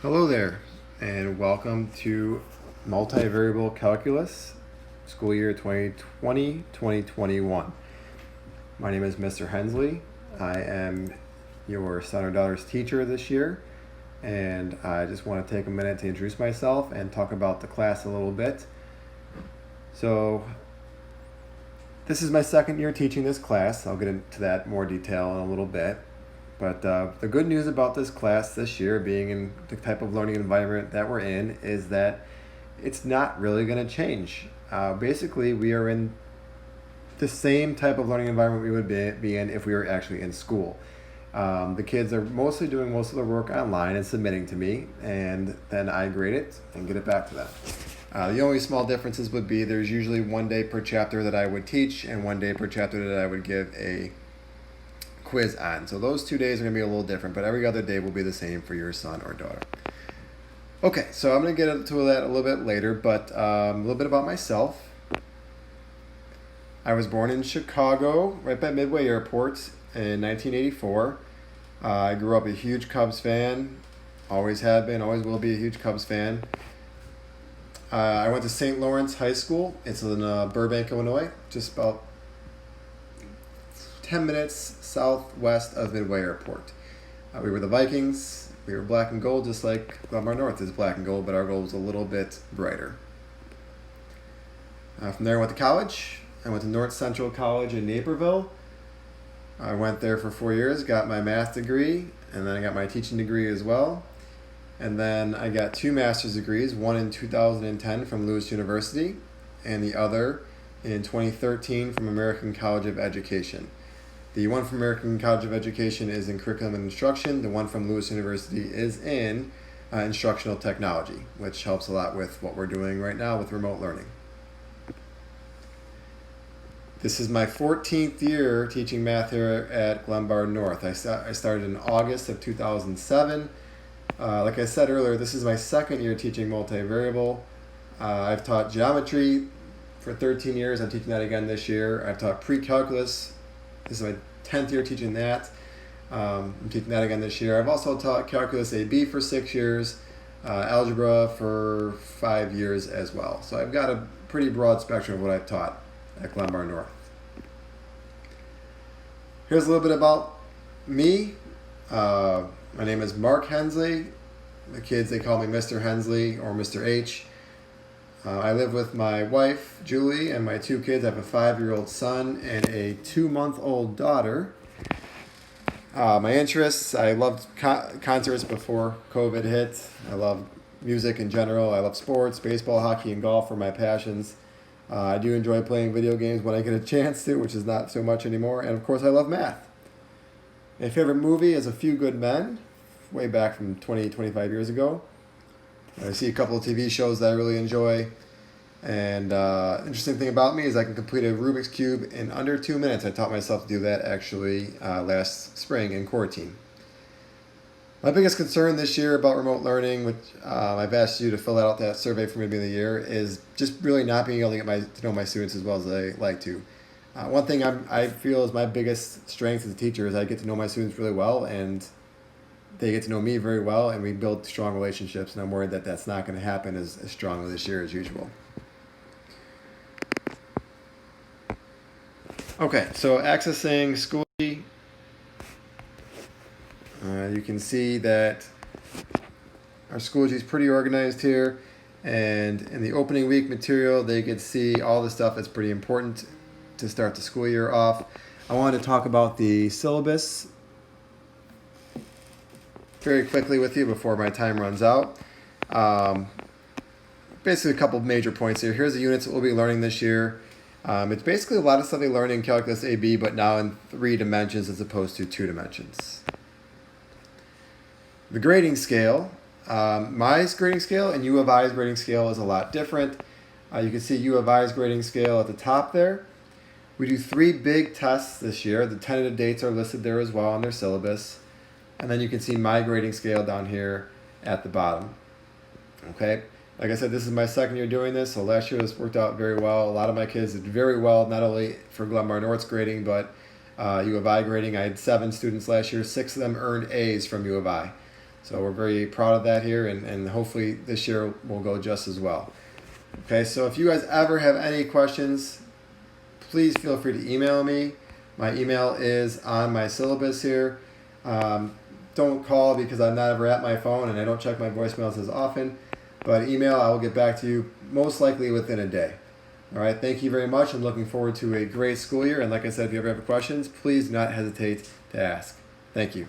Hello there, and welcome to Multivariable Calculus, school year 2020-2021. My name is Mr. Hensley. I am your son or daughter's teacher this year, and I just want to take a minute to introduce myself and talk about the class a little bit. So, this is my second year teaching this class. I'll get into that in more detail in a little bit. But the good news about this class this year, being in the type of learning environment that we're in, is that it's not really going to change. Basically, we are in the same type of learning environment we would be in if we were actually in school. The kids are mostly doing most of their work online and submitting to me, and then I grade it and get it back to them. The only small differences would be there's usually 1 day per chapter that I would teach and 1 day per chapter that I would give a quiz on. So those 2 days are going to be a little different, but every other day will be the same for your son or daughter. Okay, so I'm going to get into that a little bit later, but a little bit about myself. I was born in Chicago, right by Midway Airport in 1984. I grew up a huge Cubs fan, always have been, always will be a huge Cubs fan. I went to St. Lawrence High School. It's in Burbank, Illinois, just about 10 minutes southwest of Midway Airport. We were the Vikings. We were black and gold, just like Glenbar North is black and gold, but our gold was a little bit brighter. From there, I went to college. I went to North Central College in Naperville. I went there for 4 years, got my math degree, and then I got my teaching degree as well. And then I got 2 master's degrees, one in 2010 from Lewis University, and the other in 2013 from American College of Education. The one from American College of Education is in curriculum and instruction. The one from Lewis University is in instructional technology, which helps a lot with what we're doing right now with remote learning. This is my 14th year teaching math here at Glenbar North. I started in August of 2007. Like I said earlier, this is my second year teaching multivariable. I've taught geometry for 13 years. I'm teaching that again this year. I've taught pre-calculus. This is my 10th year teaching that. I'm teaching that again this year. I've also taught calculus AB for 6 years, algebra for 5 years as well. So I've got a pretty broad spectrum of what I've taught at Glenbar North. Here's a little bit about me. My name is Mark Hensley. The kids, they call me Mr. Hensley or Mr. H. I live with my wife, Julie, and my 2 kids. I have a 5-year-old son and a 2-month-old daughter. My interests, I loved concerts before COVID hit. I love music in general. I love sports. Baseball, hockey, and golf are my passions. I do enjoy playing video games when I get a chance to, which is not so much anymore. And of course, I love math. My favorite movie is A Few Good Men, way back from 25 years ago. I see a couple of TV shows that I really enjoy. And interesting thing about me is I can complete a Rubik's Cube in under 2 minutes. I taught myself to do that actually last spring in quarantine. My biggest concern this year about remote learning, which I've asked you to fill out that survey for me at the beginning of the year, is just really not being able to get to know my students as well as I like to. One thing I feel is my biggest strength as a teacher is I get to know my students really well, and they get to know me very well, and we build strong relationships, and I'm worried that that's not going to happen as strongly this year as usual. Okay, so accessing Schoology, you can see that our Schoology is pretty organized here, and in the opening week material, they can see all the stuff that's pretty important to start the school year off. I wanted to talk about the syllabus very quickly with you before my time runs out. Basically a couple of major points here. Here's the units that we'll be learning this year. It's basically a lot of stuff they learned in calculus AB, but now in 3 dimensions as opposed to 2 dimensions. The grading scale, my grading scale and U of I's grading scale is a lot different. You can see U of I's grading scale at the top there. We do 3 big tests this year. The tentative dates are listed there as well on their syllabus. And then you can see my grading scale down here at the bottom. Okay, like I said, this is my second year doing this, so last year this worked out very well. A lot of my kids did very well, not only for Glenbar North's grading, but U of I grading. I had 7 students last year. 6 of them earned A's from U of I. So we're very proud of that here, and hopefully this year will go just as well. Okay, so if you guys ever have any questions, please feel free to email me. My email is on my syllabus here. Don't call because I'm not ever at my phone and I don't check my voicemails as often. But email, I will get back to you most likely within a day. All right, thank you very much. I'm looking forward to a great school year. And like I said, if you ever have questions, please do not hesitate to ask. Thank you.